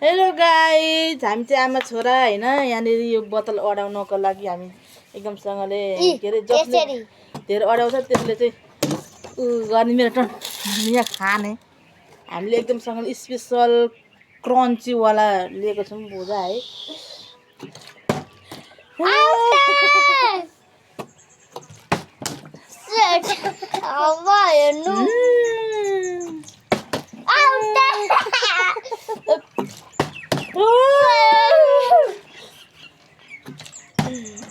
Hello guys, हामी चाहिँ आमा छोरा होइन। यहाँनिर यो बोतल अडाउनको लागि हामी एकदमसँगले के अरे जसले धेरै अडाउँछ त्यसले चाहिँ गर्ने मेरो टर्न यहाँ खाने। हामीले एकदमसँगले स्पेसल क्रन्चीवाला लिएको छौँ भुजा है।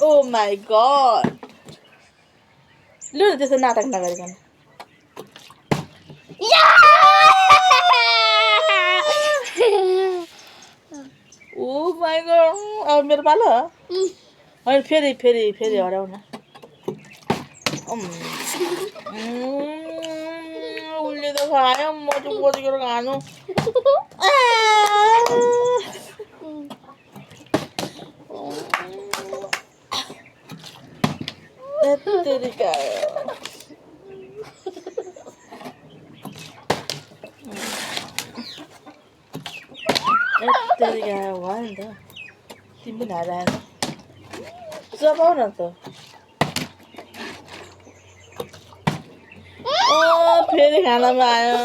Oh my god. Lu त्यस्तो नाटक नगरिकन। Oh my god. अब मेरो पालो होइन, फेरि फेरि फेरि हराउ न। उसले त खायो, म चाहिँ बसेर खानु। तेरिका भयो नि त, तिमी पनि हार आएन चबाउ न त। फेरि खानामा आयो।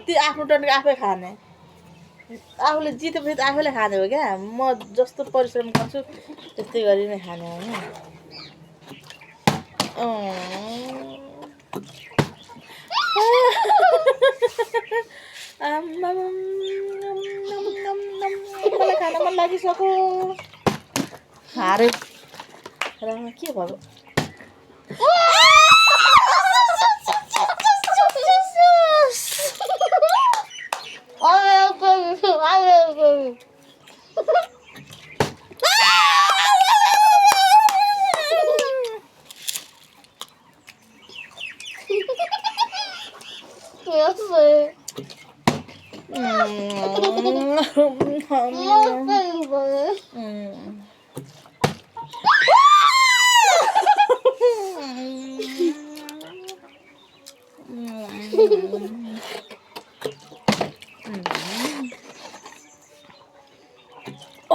त्यो आफ्नो टर्न आफै खाने, आफूले जितेपछि त आफैले खाने हो क्या। म जस्तो परिश्रम गर्छु त्यस्तै गरी नै खाने होइन। मलाई खान मन लागिसक्यो। हारे के भयो?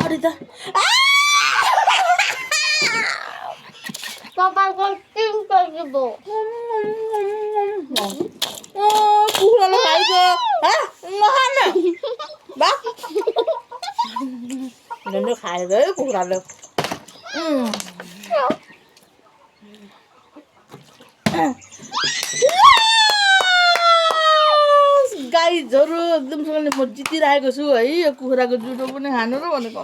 अरे त कुखुराले खाइछ। नखान खाएर गयो कुखुराले। गाइजहरू एकदमसँगले म जितिरहेको छु है। यो कुखुराको जुठो पनि खानु र भनेको।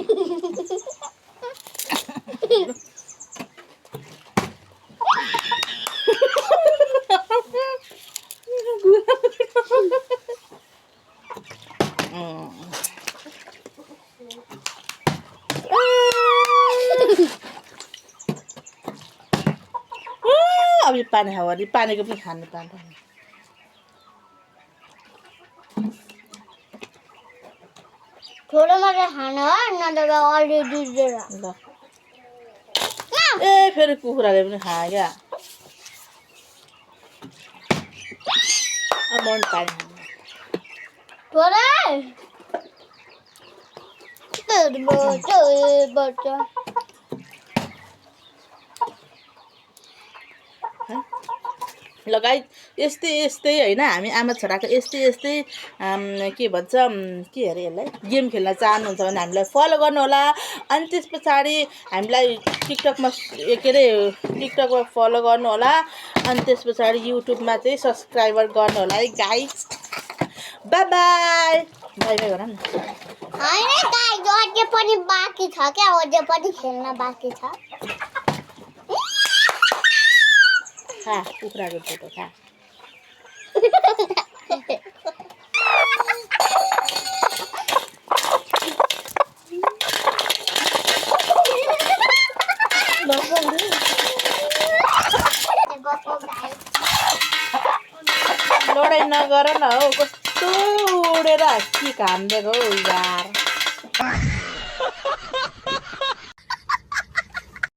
अब यो पानी खाऊ, पानीको पनि खानु पानी। थोड़ा मात्रै खाना हो, नत्र अलरेडी ल ए फेरि कुखुराले पनि खायो क्या। अब मन पानी थोड़ा लगाइ यस्तै यस्तै होइन। हामी आमा छोराको यस्तै यस्तै के भन्छ के अरे यसलाई गेम खेल्न चाहनुहुन्छ भने हामीलाई फलो गर्नुहोला। अनि त्यस पछाडि हामीलाई टिकटकमा के अरे टिकटकमा फलो गर्नुहोला। अनि त्यस पछाडि युट्युबमा चाहिँ सब्सक्राइबर गर्नुहोला है guys. By by by by गर न। होइन गाइज, अझै पनि बाँकी छ क्या, अझै पनि खेल्न बाँकी छ। खा कुखुराको फोटो खा। लडाइँ नगर न हौ, कस्तो उडेर हाँसी खाँदिएको हौ यार।